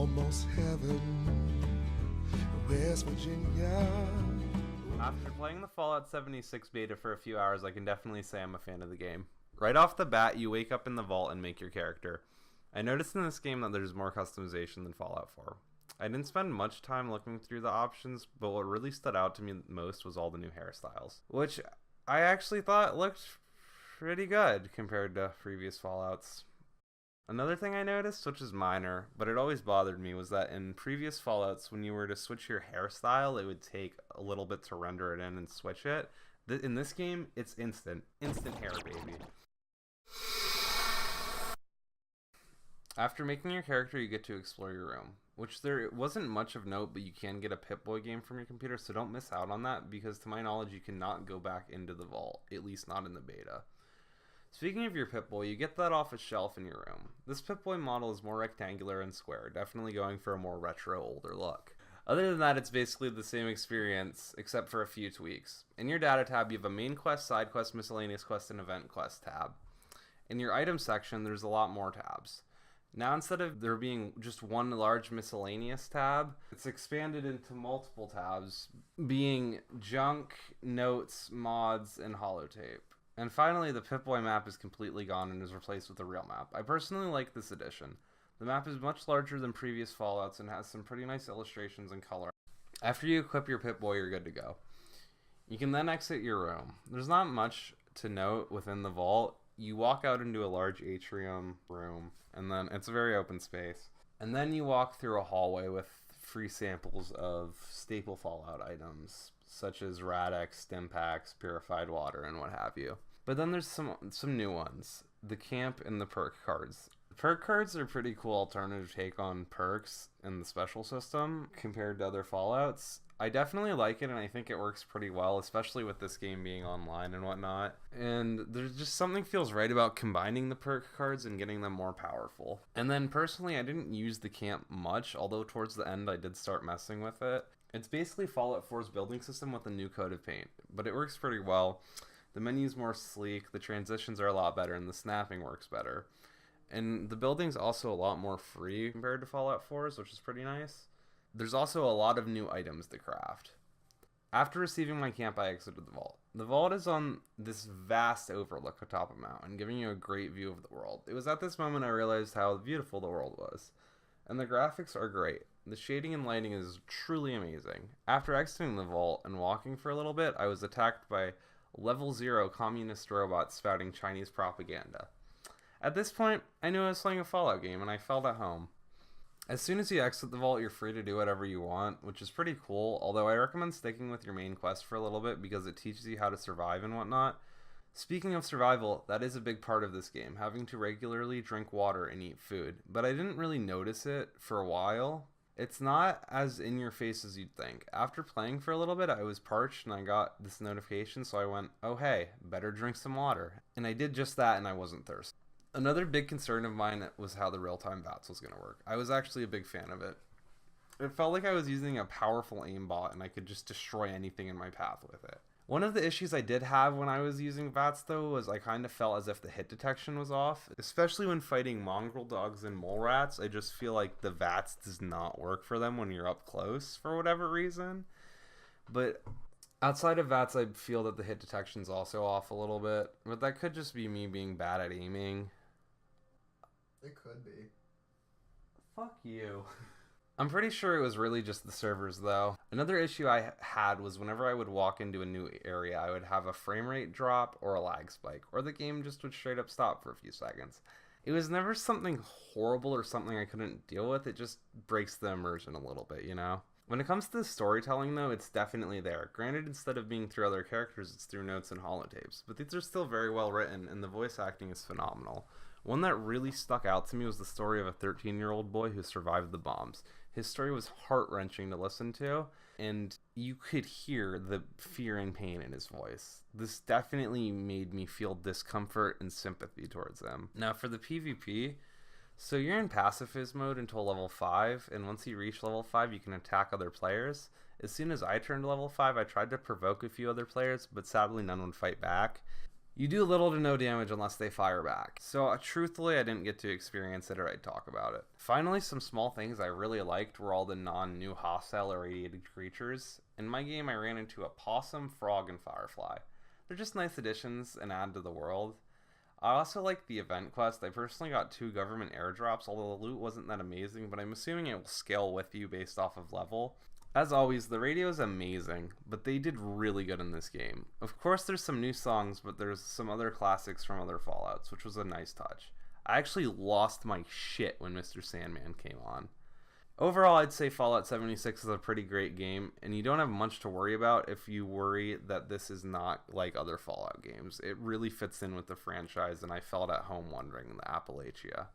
almost heaven, West Virginia. After playing the Fallout 76 beta for a few hours, I can definitely say I'm a fan of the game. Right off the bat, you wake up in the vault and make your character. I noticed in this game that there's more customization than Fallout 4. I didn't spend much time looking through the options, but what really stood out to me most was all the new hairstyles, which I actually thought looked pretty good compared to previous Fallouts. Another thing I noticed, which is minor, but it always bothered me, was that in previous Fallouts, when you were to switch your hairstyle, it would take a little bit to render it in and switch it. In this game, it's instant hair, baby. After making your character, you get to explore your room, which there wasn't much of note, but you can get a Pip-Boy game from your computer, so don't miss out on that, because to my knowledge, you cannot go back into the vault, at least not in the beta. Speaking of your Pip-Boy, you get that off a shelf in your room. This Pip-Boy model is more rectangular and square, definitely going for a more retro, older look. Other than that, it's basically the same experience, except for a few tweaks. In your data tab, you have a main quest, side quest, miscellaneous quest, and event quest tab. In your item section, there's a lot more tabs. Now, instead of there being just one large miscellaneous tab, it's expanded into multiple tabs, being junk, notes, mods, and holotape. And finally, the Pip-Boy map is completely gone and is replaced with a real map. I personally like this addition. The map is much larger than previous Fallouts and has some pretty nice illustrations and color. After you equip your Pip-Boy, you're good to go. You can then exit your room. There's not much to note within the vault. You walk out into a large atrium room, and then it's a very open space. And then you walk through a hallway with free samples of staple Fallout items, such as Rad-X, Stimpaks, purified water, and what have you. But then there's some new ones, the camp and the perk cards. The perk cards are a pretty cool alternative take on perks in the special system compared to other Fallouts. I definitely like it, and I think it works pretty well, especially with this game being online and whatnot. And there's just something feels right about combining the perk cards and getting them more powerful. And then personally, I didn't use the camp much, although towards the end I did start messing with it. It's basically Fallout 4's building system with a new coat of paint, but it works pretty well. The menu's more sleek, the transitions are a lot better, and the snapping works better. And the building's also a lot more free compared to Fallout 4's, which is pretty nice. There's also a lot of new items to craft. After receiving my camp, I exited the vault. The vault is on this vast overlook atop a mountain, giving you a great view of the world. It was at this moment I realized how beautiful the world was. And the graphics are great. The shading and lighting is truly amazing. After exiting the vault and walking for a little bit, I was attacked by level 0 communist robots spouting Chinese propaganda. At this point, I knew I was playing a Fallout game, and I felt at home. As soon as you exit the vault, you're free to do whatever you want, which is pretty cool, although I recommend sticking with your main quest for a little bit because it teaches you how to survive and whatnot. Speaking of survival, that is a big part of this game, having to regularly drink water and eat food, but I didn't really notice it for a while. It's not as in your face as you'd think. After playing for a little bit, I was parched and I got this notification, so I went, oh hey, better drink some water. And I did just that and I wasn't thirsty. Another big concern of mine was how the real-time VATS was going to work. I was actually a big fan of it. It felt like I was using a powerful aimbot and I could just destroy anything in my path with it. One of the issues I did have when I was using VATS though was I kind of felt as if the hit detection was off. Especially when fighting mongrel dogs and mole rats, I just feel like the VATS does not work for them when you're up close for whatever reason. But outside of VATS, I feel that the hit detection's also off a little bit. But that could just be me being bad at aiming. It could be. Fuck you. I'm pretty sure it was really just the servers though. Another issue I had was whenever I would walk into a new area, I would have a frame rate drop or a lag spike, or the game just would straight up stop for a few seconds. It was never something horrible or something I couldn't deal with, it just breaks the immersion a little bit, you know? When it comes to the storytelling though, it's definitely there. Granted, instead of being through other characters, it's through notes and holotapes, but these are still very well written and the voice acting is phenomenal. One that really stuck out to me was the story of a 13-year-old boy who survived the bombs. His story was heart-wrenching to listen to, and you could hear the fear and pain in his voice. This definitely made me feel discomfort and sympathy towards him. Now for the PvP, so you're in pacifist mode until level 5, and once you reach level 5 you can attack other players. As soon as I turned level 5, I tried to provoke a few other players, but sadly none would fight back. You do little to no damage unless they fire back. So truthfully, I didn't get to experience it or I'd talk about it. Finally, some small things I really liked were all the non-new hostile irradiated creatures. In my game, I ran into a possum, frog, and firefly. They're just nice additions and add to the world. I also like the event quest. I personally got 2 government airdrops, although the loot wasn't that amazing, but I'm assuming it will scale with you based off of level. As always, the radio is amazing, but they did really good in this game. Of course, there's some new songs, but there's some other classics from other Fallouts, which was a nice touch. I actually lost my shit when Mr. Sandman came on. Overall, I'd say Fallout 76 is a pretty great game, and you don't have much to worry about if you worry that this is not like other Fallout games. It really fits in with the franchise, and I felt at home wandering in the Appalachia.